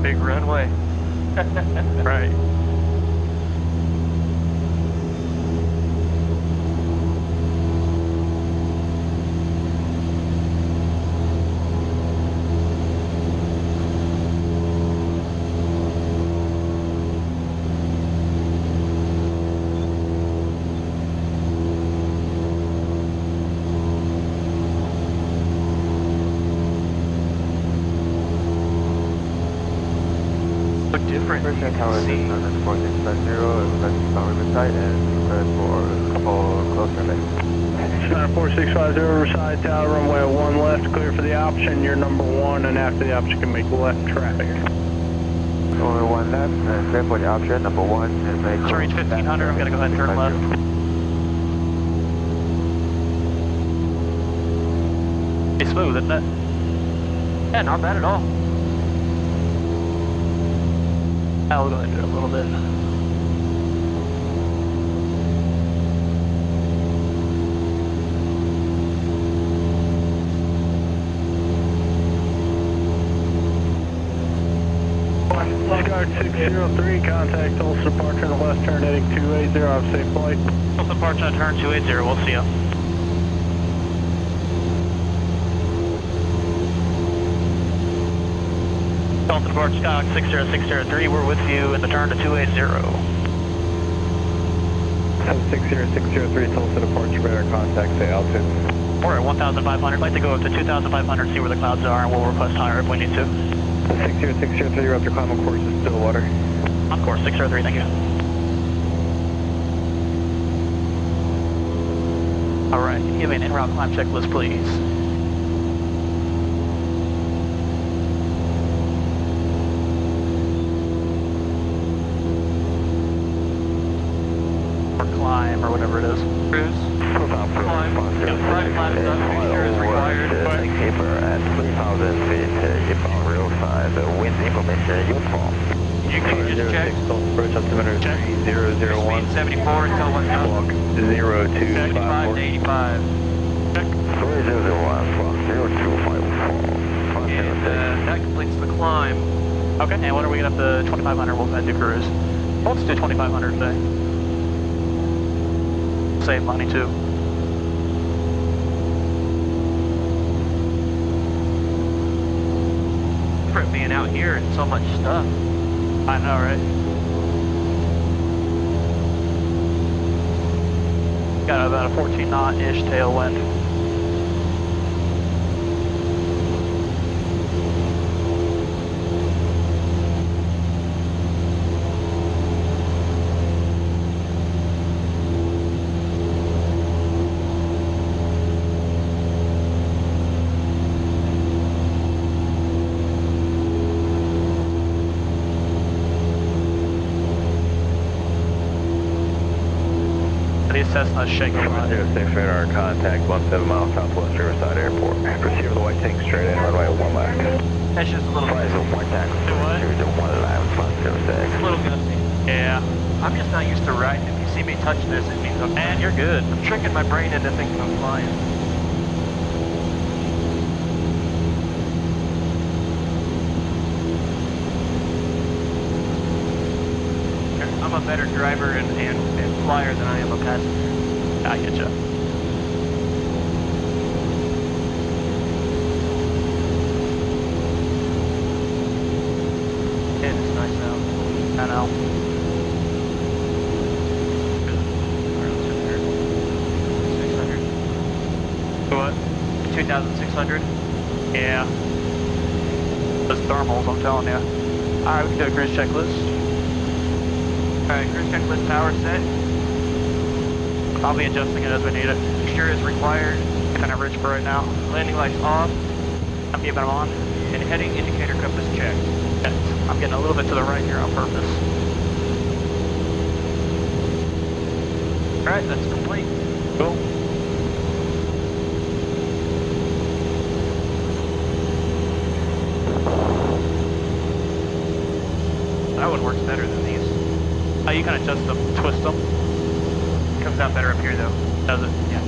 big runway. Right. Different. First air tower is 4650, request power Riverside and request for couple close runway. Center 4650 Riverside Tower, runway 1 left, clear for the option, you're number 1, and after the option can make left traffic. Only 1 left, and clear for the option, number 1, and make... So reach 1500, I'm going to go ahead and turn left. It's smooth, isn't it? Yeah, not bad at all. I'll go ahead and do it a little bit. Guard 603, contact Tulsa departure on the left turn heading 280, have a safe flight. Tulsa departure on turn 280, we'll see you. Tulsa departure Skyhawk 60603, we're with you in the turn to 280. 60603, Tulsa departure, radar contact, say altitude. We're at 1,500, I'd like to go up to 2,500, see where the clouds are, and we'll request higher if we need to. 60603, you're up to climb on course to Stillwater. On course 603, thank you. Alright, can you give me an en-route climb checklist, please? Or climb, or whatever it is. Cruise. Climb. Right climb is done. Feature is required. Keeper at 3,000 feet, inbound real side, wind information uniform. You can just check. Approach altimeter 3001. Speed 74 until what's now? Walk 0254. 85 to 85. Check. 3001, walk 0254. And that completes the climb. Okay, and when are we get up to 2,500, we'll go ahead and do cruise. Well, let's do 2,500 today. Save money too. For it being out here and so much stuff. I know, right? Got about a 14 knot-ish tailwind. These Cessna's shaking a lot. 06 radar contact 17 miles southwest Riverside Airport. Proceed with the white tank straight in, runway 1 left. That's just a little Price of white tax. Do what? 1 left, 506. a little gusty. Yeah. I'm just not used to riding. If you see me touch this, it means I'm... Man, you're good. I'm tricking my brain into thinking I'm flying. I'm a better driver and flyer than I am a passenger. I get you. And it's nice out. I know. What? 2,600. Yeah. Those thermals, I'm telling you. Alright, we can do a cruise checklist. Alright, cruise checklist power set. I'll be adjusting it as we need it. Fixture is required. Kind of rich for right now. Landing lights off. I'm keeping them on. And heading indicator compass checked. Yes. I'm getting a little bit to the right here on purpose. Alright, that's complete. Cool. That one works better than these. You can adjust them, twist them. Comes out better up here though. Does it? Yeah.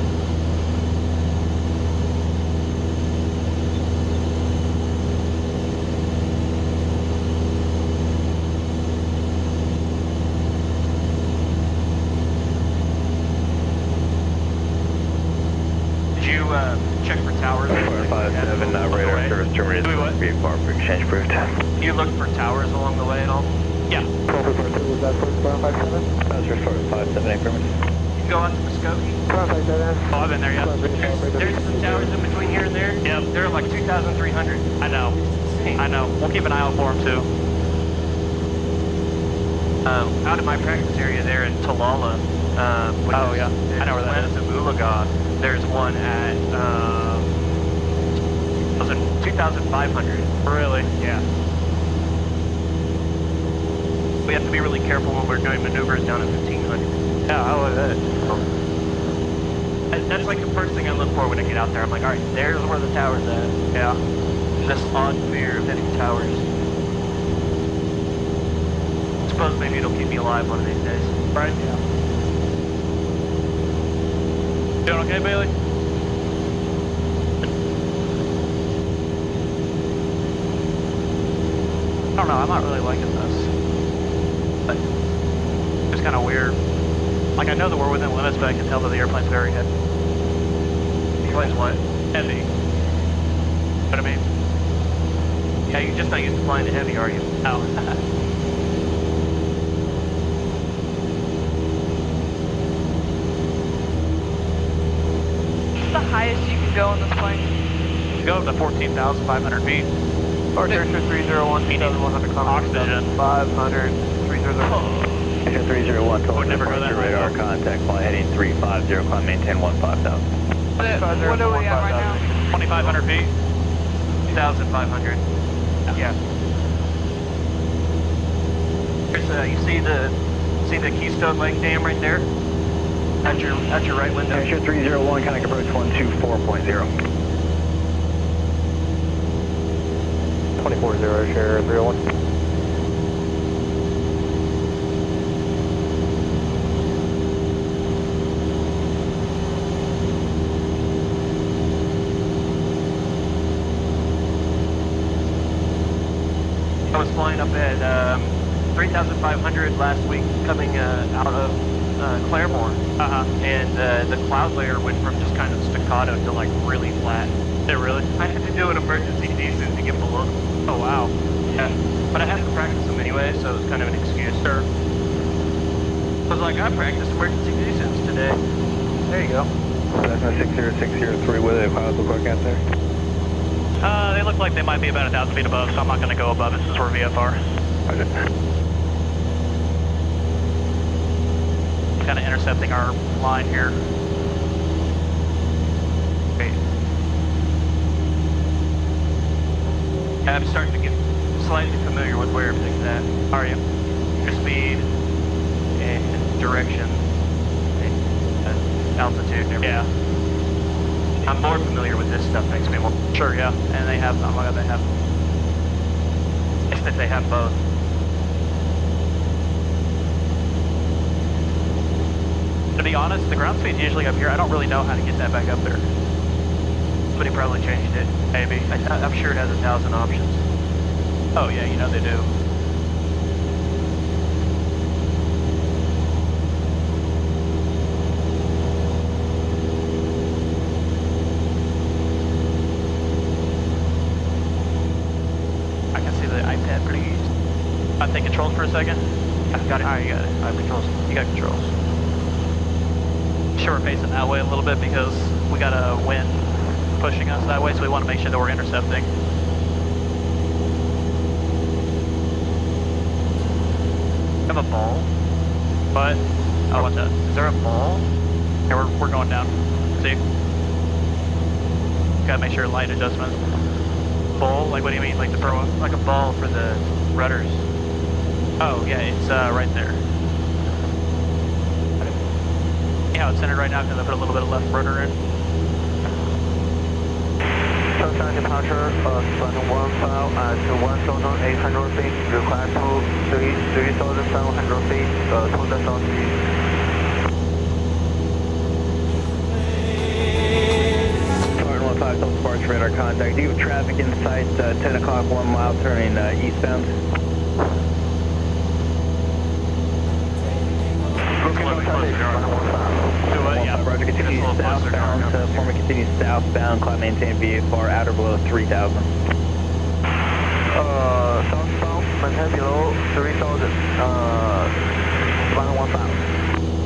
check for towers? 457, radar service terminated. Do we what? Be far for exchange approved. You looked for towers along the way at all? Yeah. 1242, was that for 457? That was for 457, affirmative. You can go out to Muskogee. 457. Oh, I've been there, yeah. There's some towers in between here and there. Yep. They're like 2,300. I know. I know. We'll keep an eye out for them, too. Out in my practice area there in Talala. Which Oh, is, yeah. I know where that is. Of Ulaga. There's one at 2,500. Really? Yeah. We have to be really careful when we're doing maneuvers down at 1,500. Yeah, how was it? That's like the first thing I look for when I get out there. I'm like, all right, there's where the tower's at. Yeah. This odd fear of hitting towers. I suppose maybe it'll keep me alive one of these days. Right? Yeah. Doing okay, Bailey? I don't know, I'm not really liking this. But it's kind of weird. Like, I know that we're within limits, but I can tell that the airplane's very heavy. The airplane's what? Heavy. What I mean? Yeah, you're just not used to flying the heavy, are you? No. What's the highest you can go on this plane? You go up to 14,500 feet. Archer 301, 2,100 Oxygen. 500, 300. 301, I would never go that high. radar contact, fly heading 350, climb maintain 15,000. What are we at right now? 2,500 feet. 2,500. Yeah. There's, you see the Keystone Lake Dam right there? At your right window. Archer 301, contact approach 124.0. 24-0, share 301. I was flying up at 3,500 last week coming out of Claremore. And the cloud layer went from just kind of staccato to like really flat. Did it really? I had to do an emergency descent to get below. Oh, wow. Yeah. But I had to practice them anyway, so it was kind of an excuse. Sure. I was like, I practiced emergency descents today. There you go. That's my 60603, what do the clouds look like out there? They look like they might be about 1,000 feet above, so I'm not going to go above it since we're VFR. Roger. Kind of intercepting our line here. Great. I'm starting to get slightly familiar with where everything's at. Are you? Your speed and direction and altitude and everything. Yeah. I'm more familiar with this stuff, makes me more. Sure, yeah. And they have, oh my god, they have. It's that they have both. To be honest, the ground speed's usually up here. I don't really know how to get that back up there. Somebody probably changed it. Maybe. I'm sure it has 1,000 options. Oh yeah, you know they do. I can see the iPad pretty easy. I take controls for a second. I've got it. Alright, you got it. I have controls. You got controls. Sure, we're facing that way a little bit because we got a wind pushing us that way, so we want to make sure that we're intercepting. Have a ball? But, oh, what's that? Is there a ball? Yeah, we're going down. See? Gotta make sure light adjustment. Ball? Like, what do you mean? Like the throw up? Like a ball for the rudders. Oh, yeah, it's right there. Yeah, it's centered right now because I put a little bit of left rudder in. Sunshine departure, Sun 15 at 1,800 feet, request to 3,700 feet, to the southeast. Spartan 15, Delta departure radar contact. Do you have traffic in sight, 10 o'clock, 1 mile, turning eastbound? Do it. yeah. Roger, continue It's a little closer to our southbound, numbers former continue southbound, climb maintain VFR at or below 3,000. Southbound, maintain below 3,000, Savannah 15.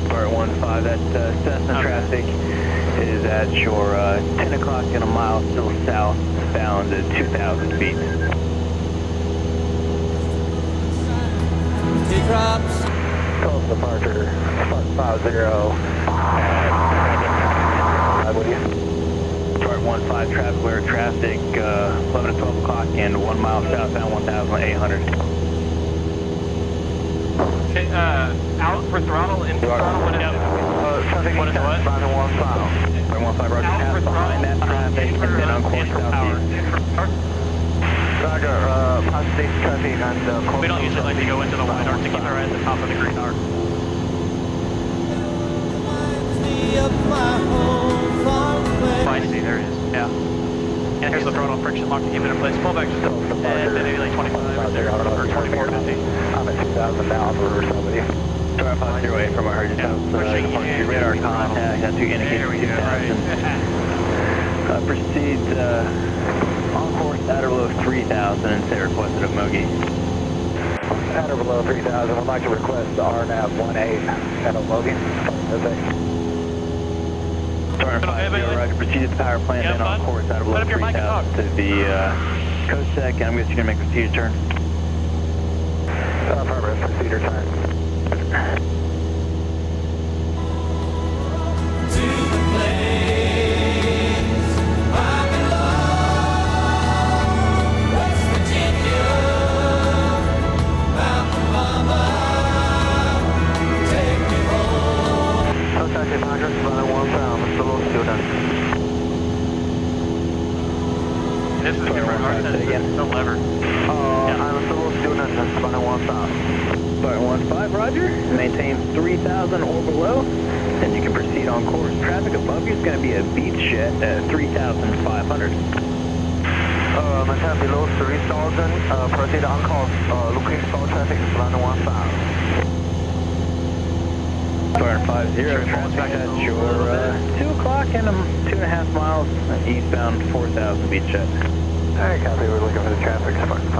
Alright, 15, that Cessna traffic is at your 10 o'clock and a mile still southbound at 2,000 feet. Drops. Close departure, Spark 50, and with you. Chart 15, traffic aware traffic, 11 to 12 o'clock and 1 mile southbound, 1,800. Okay, out for throttle, in for throttle, what is it? Traffic What is it, what? Savannah 15. Chart 15, Roger, Out pass for behind that throttle, traffic in and for, then on course in for power. southeast. In for power. Roger, pass this traffic and We don't usually like to go into the white arc to keep our eye at the top of the green arc. I see, there it is. Yeah. And here's the throttle friction lock to keep it in place. Pull back just a little bit, and then maybe like 25 or 2450. I'm at 2,000 now for somebody. Chart 50 away from our Yeah, departure radar contact, that's to indicate There we go, 2,000. Proceed on course at or below 3,000 and say requested of Mogi. At or below 3,000, I'd like to request the RNAV 18 at Logan. Start Hey, Bailey. Roger, proceed to the power plant Yeah, and on bud. course at or Put below up your mic and 3,000 to the coast sec, and I'm guessing you're going to make a procedure turn. Affirmative, procedure time. Contact departure, Savannah 15, Mr. Student. This is different arc than the lever. I'm a solo student at Savannah 15. Start 15, Roger. Maintain 3,000 or below. Then you can proceed on course. Traffic above you is going to be a beach jet at 3,500. Maintain below 3,000, proceed on course, looking for traffic, Savannah 15. Start 50, traffic at your 2 o'clock and 2.5 miles eastbound 4,000 beach jet. Alright, copy, we're looking for the traffic, Spark 50.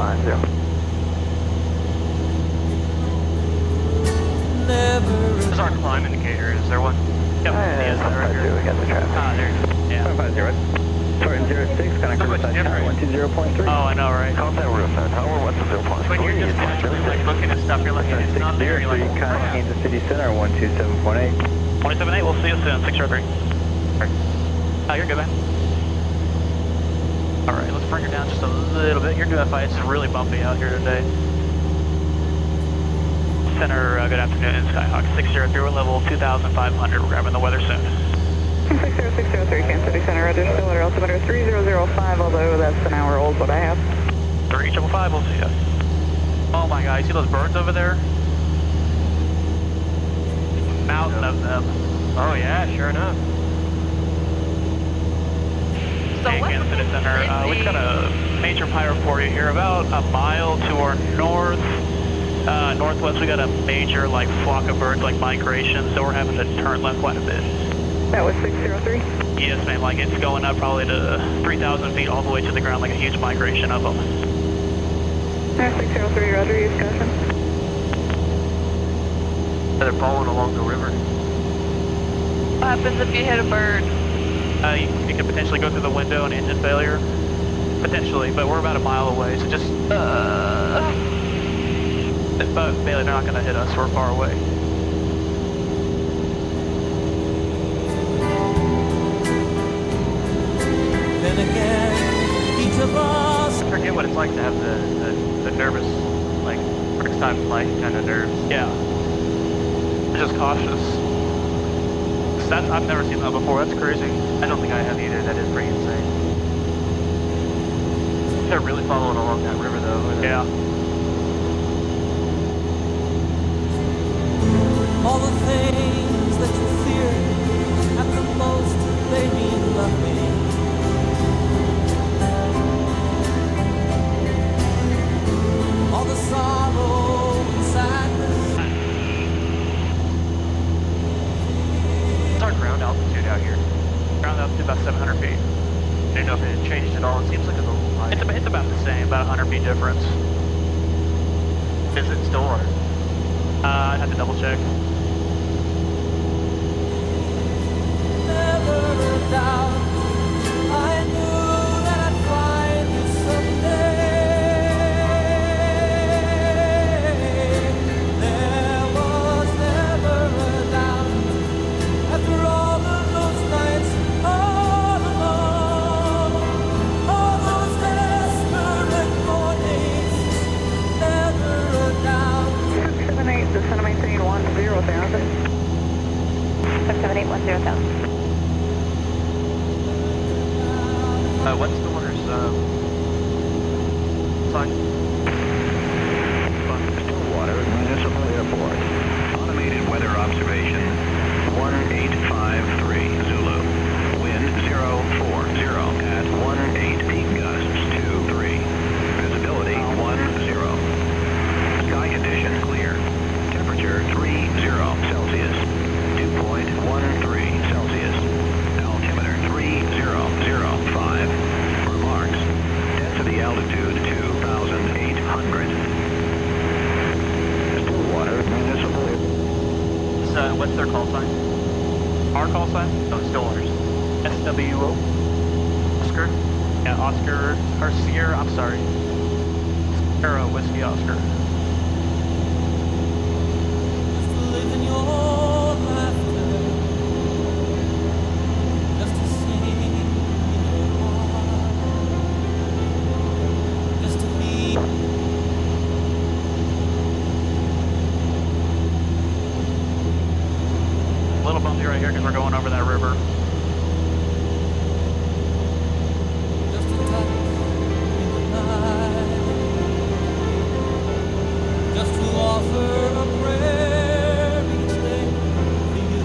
This is our climb indicator, is there one? Yep. Yes, right here, we got the traffic. Ah, there. Yeah. 50, right? Start 06, connect So much to tower different. 120.3. Oh, I know, right? Contact roof, tower 120.3. When you're just actually like looking at stuff, you're looking, it's not there, you're like, oh, Contact crap. Kansas City Center 127.8. 27.8, we'll see you soon, 603. Oh, you're good, man. Alright, let's bring her down just a little bit. You're doing fine, it's really bumpy out here today. Center, good afternoon, Skyhawk 603, we're level 2,500, we're grabbing the weather soon. 60603, Kansas City Center, Roger, Stillwater, altimeter 3005, although that's an hour old, what I have. 3555, we'll see you. Oh my god, you see those birds over there? Mountain of them. Oh yeah, sure enough. So Hey, what's Kansas City Center, we've got a major pyro for you here, about a mile to our north. Northwest, we got a major like flock of birds, like migration, so we're having to turn left quite a bit. That was 603? Yes, ma'am, like it's going up probably to 3,000 feet all the way to the ground, like a huge migration of them. 603, Roger, use caution. They're following along the river. What happens if you hit a bird? You could potentially go through the window and engine failure. Potentially, but we're about a mile away, so just, but Bailey, they're not going to hit us, we're far away. Then again, each of us. I forget what it's like to have the nervous, like, first time flight kind of nerves. Yeah. We're just cautious. I've never seen that before, that's crazy. I don't think I have either, that is pretty insane. They're really following along that river though. Yeah. All the things that you fear, at the most they mean nothing. All the sorrow and sadness. It's our ground about 700 feet. I didn't know if it had changed at all. It seems like it's a little high. It's about the same, about 100 feet difference. Is it Stillwater? I'd have to double check. Never a doubt, I knew that I'd find you someday. There was never a doubt. After all of those nights all alone, all those desperate mornings, never a doubt. 678, descend maintain 10,000. 678, 10,000. What's Stillwater's sign? Stillwater Municipal Airport. Automated weather observation 1853 Zulu. Wind 040 at 18 peak gusts 23. Visibility 10. Sky condition clear. Temperature 30 Celsius. Dew point 13 Celsius. Altimeter 3005. Remarks. Density altitude 2,800. Stillwater Municipal. What's their call sign? Our call sign? Oh, Stillwater's. SWO. Oscar? Yeah, Oscar, or Sierra, I'm sorry. Sierra Whiskey Oscar. Just to live in your laughter, just to sing in your heart, just to be. A little bumpy right here because we're going over that river. Just a touch in the night, just to offer a prayer each day for you.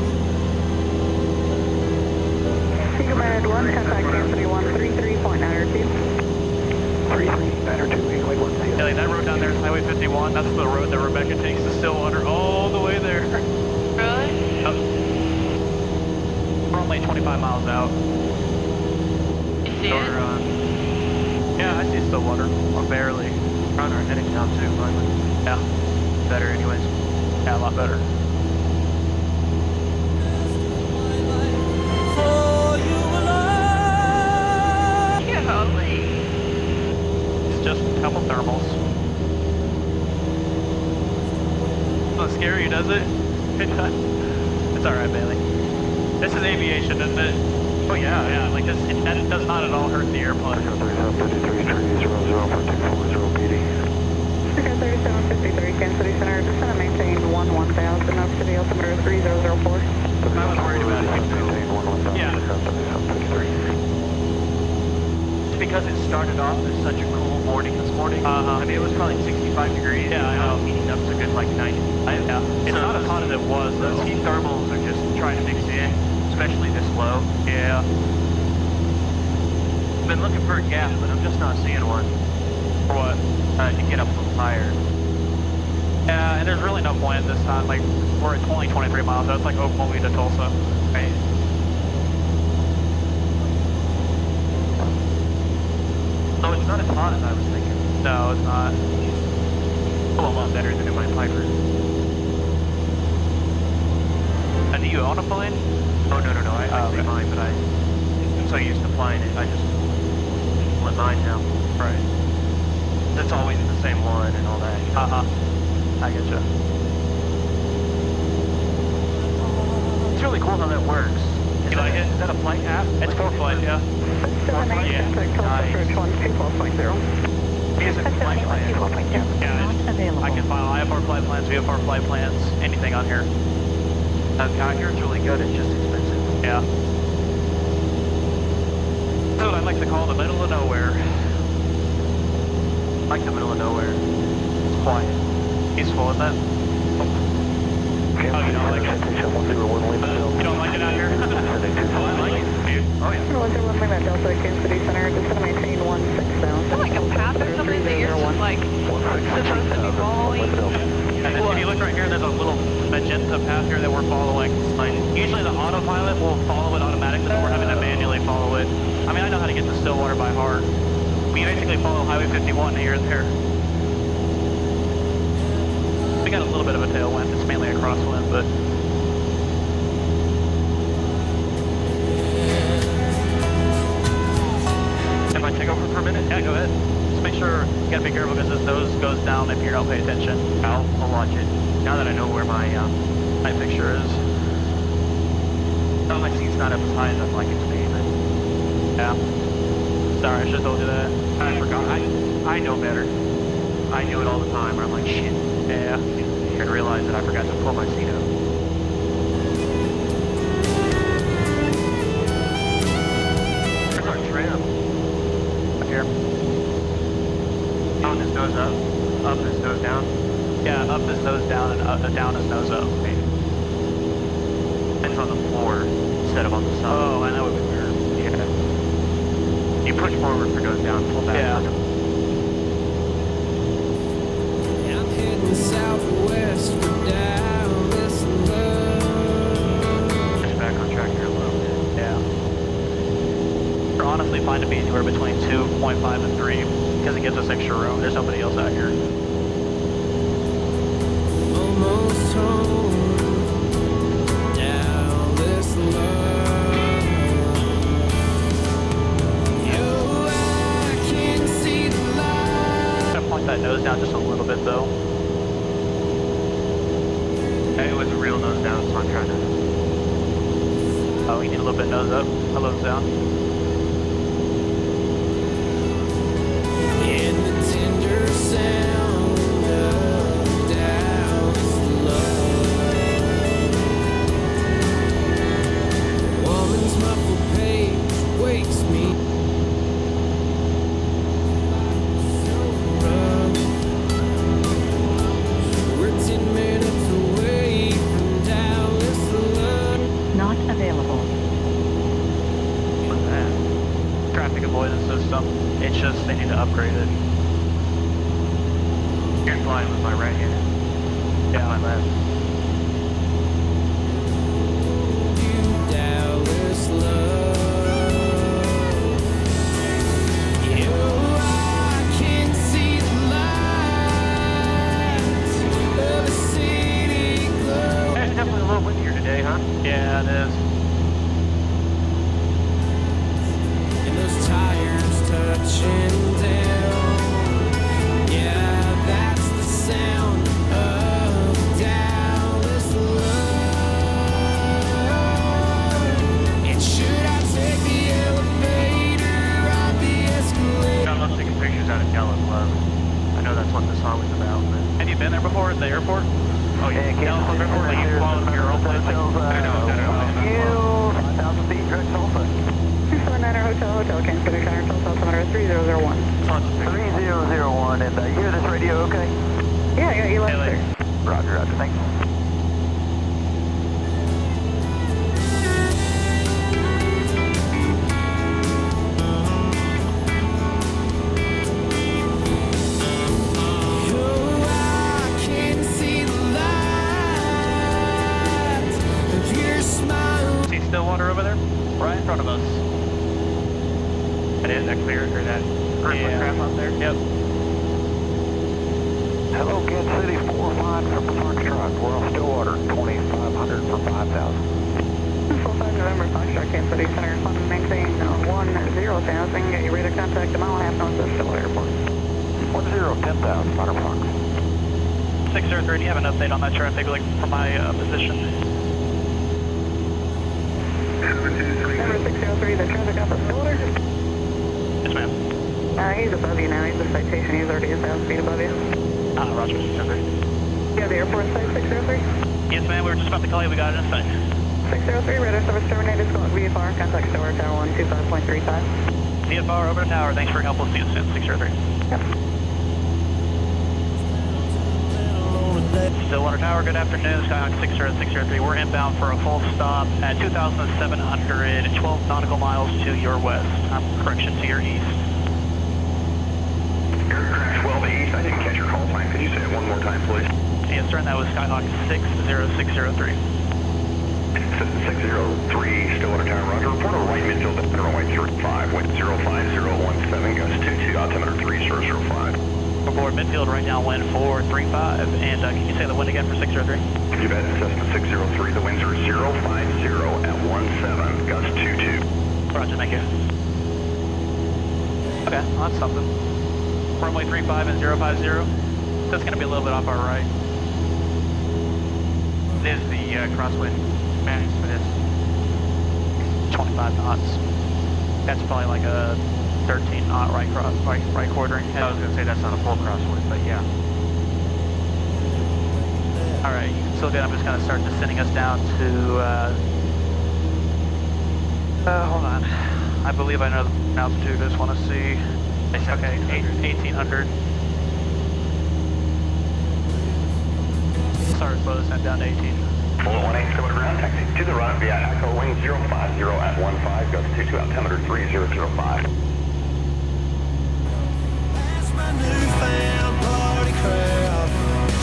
Sea Command 1, contact density 133.902. 33.902, Yeah, like that road down there is Highway 51. That's the road that Rebecca takes to Stillwater all the way there. Really? We're only 25 miles out. You see So it? we're, yeah, I see Stillwater. Or barely. We're on our heading now too, finally. Yeah, Better anyways. yeah, a lot better. My life for you alone. Golly. It's just a couple thermals. Not scary, does it? It's alright, Bailey. This is aviation, isn't it? Oh yeah, yeah, like this, that does not at all hurt the airplane. 3753 Figure 3753, Kansas City Center, descend and maintain 10,000 up to the altimeter 3004. I was worried about it. Yeah. It's because it started off as such a cool morning this morning. Uh-huh. I mean, it was probably 65 degrees. Yeah, I and now know. it's heating up to good like 90. Yeah. It's So not as hot as it was, though. Those heat thermals are just trying to mix in, especially this low. Yeah. I've been looking for a gap, but I'm just not seeing one. For what? To get up a little higher. Yeah, and there's really no point this time. Like, we're at 23 miles out. It's like Oklahoma to Tulsa. Right? So it's not as hot as I was thinking. No, it's not. Oh, a lot better than in my Piper. Do you own a plane? Oh, no. I okay. say mine, but I'm so used to flying it, I just let mine now. Right. It's always the same one and all that. You know? Uh-huh. I get you. It's really cool how that works. You like it? Is that a flight app? It's for flight, yeah. 678, Yeah. contact Tulsa Approach 124.0. Is it flight plan? Yeah, I can file IFR flight plans, VFR flight plans, anything on here. I hear it's really good, it's just expensive. Yeah. That's what I like to call the middle of nowhere. I like the middle of nowhere. It's quiet. Peaceful, isn't it? Oh, you don't like it? You don't like it out here? Oh, I like it. Dude. Oh, yeah. 101 Lima Delta, Kansas City Center, descend and maintain 16,000. Is that like a path or something that you're just like supposed to be following? And then if you look right here, there's a little magenta path here that we're following. Like, usually the autopilot will follow it automatically, but we're having to manually follow how to get to Stillwater by heart. We basically follow Highway 51 here and there. We got a little bit of a tailwind. It's mainly a crosswind, but... Am I take over for a minute? Yeah, go ahead. Just make sure, you gotta be careful because this nose goes down if you don't pay attention. I'll watch it. Now that I know where my fixture is. Oh, my seat's not up as high as I'd like it to be, but... Yeah. Sorry, I should have told you that. I forgot. I know better. I do it all the time where I'm like, shit. Yeah. And realize that I forgot to pull my seat up. Where's our trim? Up here. Down his nose up his nose down. Yeah, up is nose down and down is nose up. It's on the floor instead of on the side. Oh, I know what we were. Yeah. You push forward for nose down, pull back. Yeah. I'm heading southwest for Dallas love. Push back on track here a little bit. Yeah. We're honestly fine to be anywhere between 2.5 and 3 because it gives us extra room. There's nobody else out here. Almost home. Dallas love. Yo, I can see the light. I'm gonna point that nose down just a little bit though. Hey, it was a real nose down, so I'm trying to... Oh, you need a little bit nose up, a little down. In the tender sound of Dallas love. Woman's muffled page wakes me so rough. We're 10 minutes away from Dallas love. Not available. What's that? Traffic avoidance system. It's just, they need to upgrade it. You're flying with my right hand. Yeah. My left. Dallas love. Yo, I can see the lights of a city glow. It's definitely a little windier today, huh? Yeah, it is. And those tires touching down. Yeah, that's the sound of Dallas love. And should I take the elevator or the escalator? I love taking pictures out of Dallas Love. I know that's what the song is about, but... Have you been there before at the airport? Oh, yeah, Dallas Dallas Love, like you've flown your own plane. I know. 5,000 feet, direct Tulsa. 279er Hotel, Kansas City, Center, Tulsa, altimeter 3001. 3001, and you hear this radio okay? Yeah, you left there. Roger, thanks. Oh, I can see the light of your smile. See Stillwater over there? Right in front of us. That is, that clear, or that earthly crap out there? Yep. Hello, Kansas City 45 from the Foxtrot. We're off Stillwater, 2,500 for 5,000. 45 November, Foxtrot, Kansas City, Center, fund maintain 10,000. Get your radar contact a mile and a half north of Stillwater Airport. 10,000, Hunter Fox. 603, do you have an update on that traffic, like, from my position? Number 603, the traffic off of Stillwater. Yes, ma'am. He's above you now. He's a citation. He's already 1,000 feet above you. Roger. Okay. Yeah, the airport site 603. Yes, ma'am, we were just about to call you. We got it in sight. 603, radar service terminated. Squawk VFR, contact Stillwater Tower 125.35. VFR over the tower. Thanks for your help. We'll see you soon. 603. Yep. Stillwater Tower, good afternoon. Skyhawk 603. We're inbound for a full stop at 2,712 nautical miles to your west. Correction, to your east. Aircraft 12 East, I didn't catch your call sign. Could you say it one more time, please? Yes, sir, and that was Skyhawk 60603. 603, Stillwater Tower, Roger. Report a right midfield at 0.35, wind 0. 05017, gust 22, altimeter 3005. Aboard midfield right now, wind 435, and can you say the wind again for 603? You bet, Cessna 603, the winds are 050 at 17, gust 22. Roger, thank you. Okay, well, that's something. Runway 35 and 050, that's going to be a little bit off our right. It is the crosswind managed for this. 25 knots. That's probably like a 13 knot right quartering. I was going to say that's not a full crosswind, but yeah. Alright, so good. I'm just going to start descending us down to, hold on. I believe I know the altitude. I just want to see. Okay, 1800. Sorry, slow this down to 18. 418, Stillwater ground, taxi to the right via Echo, wind 050 at 15, gust 22, altimeter 3005. That's my newfound party crowd.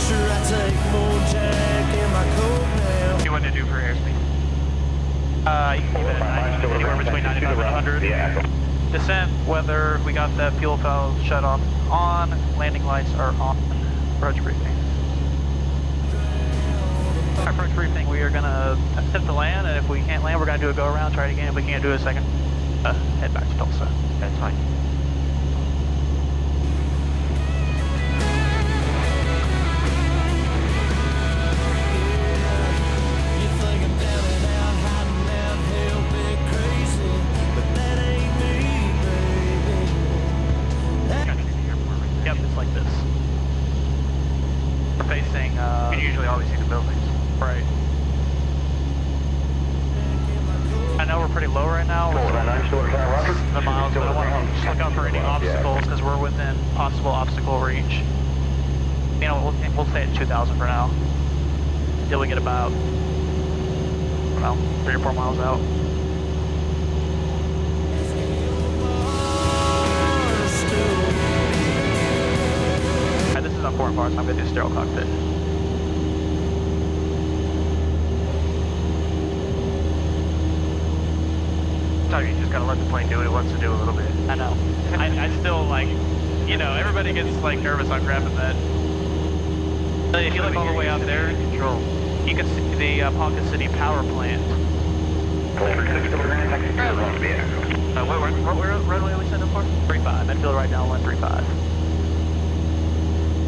Sure, I take more Jack in my coat now. What do you want to do for airspeed? You can keep it at 90, anywhere between 95 and 100. Descent, weather, we got the fuel valve shut off on, landing lights are on. Approach briefing. Approach briefing, we are going to attempt to land, and if we can't land, we're going to do a go around, try it again. If we can't do it a second, head back to Tulsa. That's fine. You think I'm down and out, hiding out, hell big crazy, but that ain't me, baby. Yep, it's like this. We're facing, You can usually always see the buildings. right. I know we're pretty low right now. We're the miles, but I want to just look out for any obstacles because we're within possible obstacle reach. You know, we'll stay at 2,000 for now until we get about, I don't know, 3 or 4 miles out. Alright, this is on foreign parts, so I'm going to do stereo cockpit. You just gotta let the plane do what it wants to do a little bit. I know. I still like, you know, everybody gets like nervous on grabbing that. If you look all the way out there, control. you can see the Ponca City power plant. What runway are we setting up for? 35, midfield right now, 135.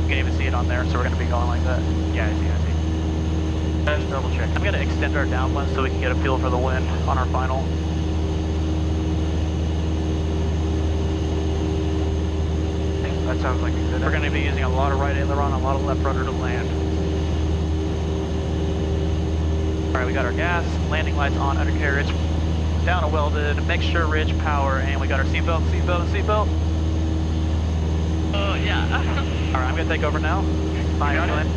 You can even see it on there, so we're going to be going like that. Yeah, I see. Let's double check. I'm going to extend our downwind so we can get a feel for the wind on our final. That sounds like a good We're going to be using a lot of right aileron, a lot of left rudder to land. Alright, we got our gas, landing lights on, undercarriage, down a welded, mixture, rich, power, and we got our seatbelt. Oh, yeah. Alright, I'm going to take over now. Fine, Glenn.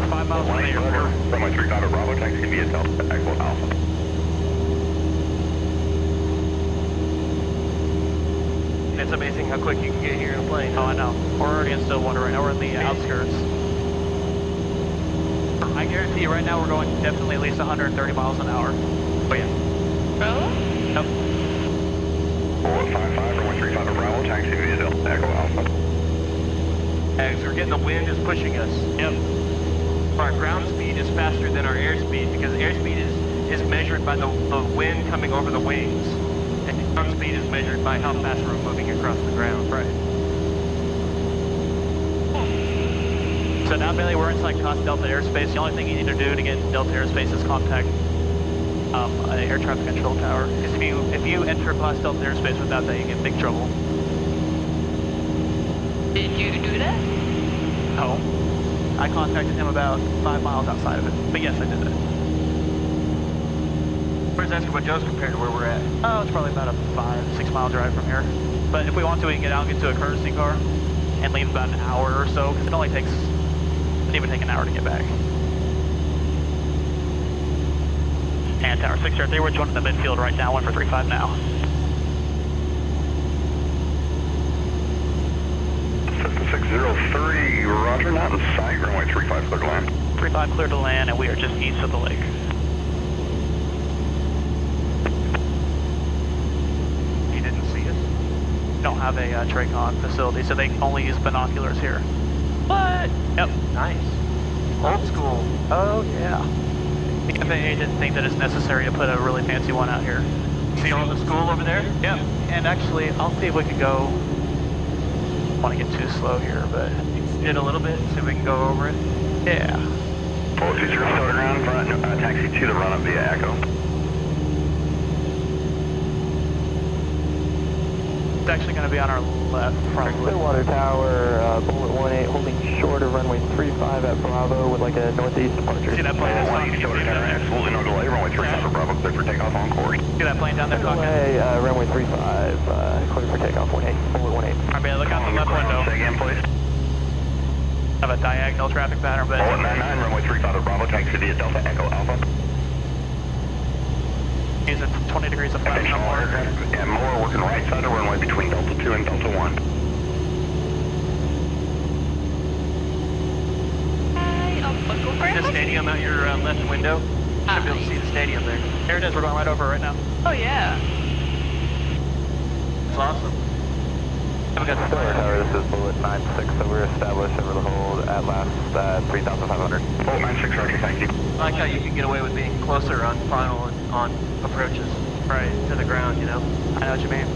5 miles from the airport. Runway 35 at Bravo, taxi via Delta, Echo Alpha. It's amazing how quick you can get here in a plane. Oh, I know. We're already in Stillwater right now. We're in the outskirts. I guarantee you right now we're going definitely at least 130 miles an hour. Oh, yeah. Really? Yep. 455, runway 35 at Bravo, taxi via Delta, Echo Alpha. As we're getting the wind is pushing us. Yep. Our ground speed is faster than our airspeed because airspeed is measured by the wind coming over the wings. And ground speed is measured by how fast we're moving across the ground. Right. So now, Bailey, we're inside Delta airspace. The only thing you need to do to get into Delta airspace is contact an air traffic control tower. Because if you enter Class Delta airspace without that, you get in big trouble. Did you do that? No. I contacted him about 5 miles outside of it. But yes, I did that. Where's Escobar-Joe's compared to where we're at? Oh, it's probably about a 5-6 mile drive from here. But if we want to, we can get out and get to a courtesy car and leave about an hour or so, because it only takes, doesn't even take an hour to get back. And Tower 603, we're joining the midfield right now, 143.5 now. Cessna 603, roger, not in sight, runway 35 clear to land. 35 clear to land, and we are just east of the lake. have a TRACON facility, so they only use binoculars here. What? Yep. Nice. Old school. Oh, yeah. The FAA didn't think that it's necessary to put a really fancy one out here. See all the school over there? Yep. And actually, I'll see if we can go. I don't want to get too slow here, but Spin a little bit, see if we can go over it. yeah. 420 start ground, front, taxi to the run up via Echo. It's actually going to be on our left, probably. Stillwater Tower, bullet 18, holding short of runway 35 at Bravo with like a northeast departure. See that plane that's talking? Stillwater Tower, absolutely no delay, runway 35 Bravo, clear for takeoff on course. See that plane down there talking? Delay, runway 35, clear for takeoff, bullet 18. Alright, man, look out the left window. Say again, please. Have a diagonal traffic pattern, but Bullet 99, runway 35 at Bravo, taxi via Delta Echo Alpha. use it 20 degrees of flat. Conventional aircraft, and more working right side of runway between Delta 2 and Delta 1. See the stadium out your left window? Should be able to see the stadium there. There it is, we're going right over it right now. Oh, yeah. It's awesome. Have a good Stillwater Tower, this is bullet 96, so we're established over the hold at last 3,500. Bullet 96, Roger, thank you. I like how you can get away with being closer on final and on approaches. Right, to the ground, you know? I know what you mean.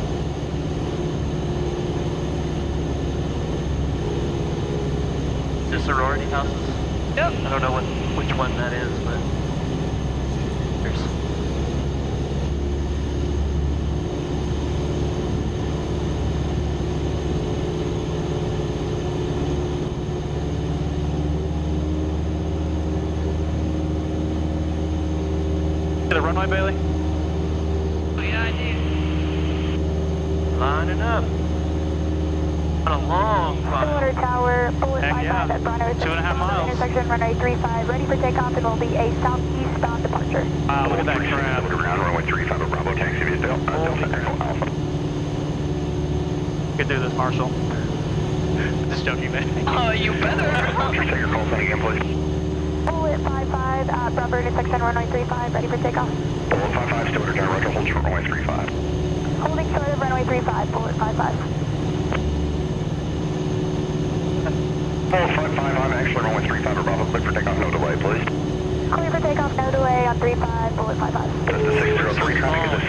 The sorority houses? Yep. I don't know which one that is, but there's... See the runway, Bailey? Oh, yeah, I do. Lining up. On a long Stillwater file. Tower, bullet Heck 55 yeah. at Bravo. 2.5 miles. Intersection runway 35, ready for takeoff and will be a southeastbound departure. Wow, look at that crap. Ground, runway 35 at Bravo, taxi via Delta Echo Alpha. You can do this, Marshall. Just joking, man. Oh, you better. Roger, take your call sign again, please. Bullet 55 at Bravo, intersection runway 35, ready for takeoff. Bullet 55, Stillwater Tower, Roger, hold short, runway 35. Holding short of runway 35, bullet 55. Bullet 55, I'm actually runway 35 at Bravo, clear for takeoff, no delay, please. Clear for takeoff, no delay on 35, bullet 55. This is 603, traffic is a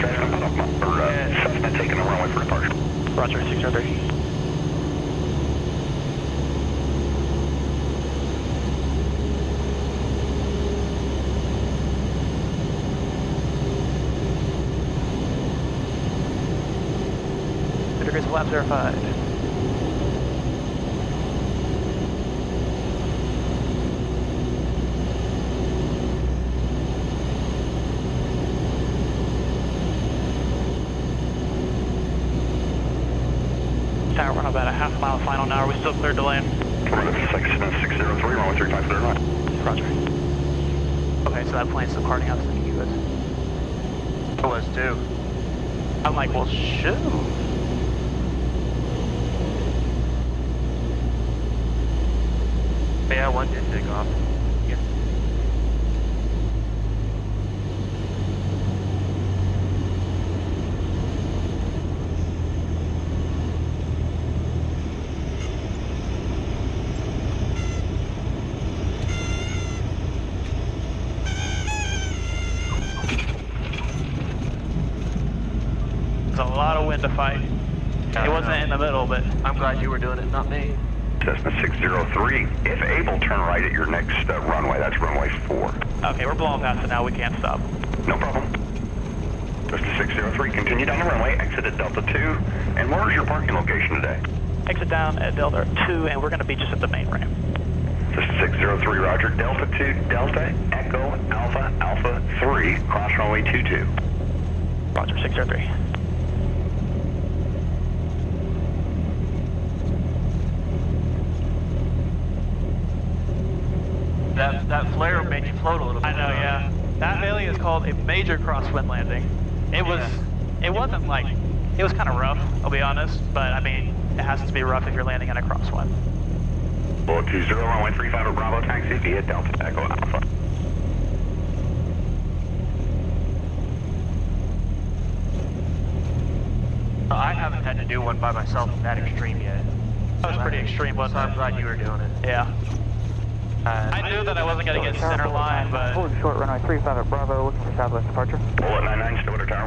Cessna taking the runway for departure. Roger, 603. Degrees of lap verified. Tower, we're on about a half mile final now. Are we still cleared to land? Run at 603, runway 35 clear to land. Roger. Okay, so that plane's departing. I was thinking he was. I was too. I'm like, well, shoot. Yeah, one did take off. Yeah. There's a lot of wind to fight. It wasn't in the middle, but I'm glad you were doing it, not me. Cessna 603, if able, turn right at your next runway. That's runway 4. okay, we're blowing past it now. We can't stop. No problem. Cessna 603, continue down the runway, exit at Delta 2. And where is your parking location today? Exit down at Delta 2, and we're going to be just at the main ramp. Cessna 603, Roger. Delta 2, Delta, Echo, Alpha, Alpha 3, cross runway 22. Roger, 603. That flare made you float a little bit. I know, yeah. That Bailey is called a major crosswind landing. It wasn't like, it was kind of rough, I'll be honest, but I mean, it has to be rough if you're landing in a crosswind. Bullet 20, runway 35 at Bravo, taxi via Delta Echo Alpha. I haven't had to do one by myself that extreme yet. That was pretty extreme, wasn't it? I'm glad you were doing it. Yeah. I knew that I wasn't going to get center line, but... Holding short runway 35 at Bravo, looking for southwest departure. Bullet 99, Stillwater Tower.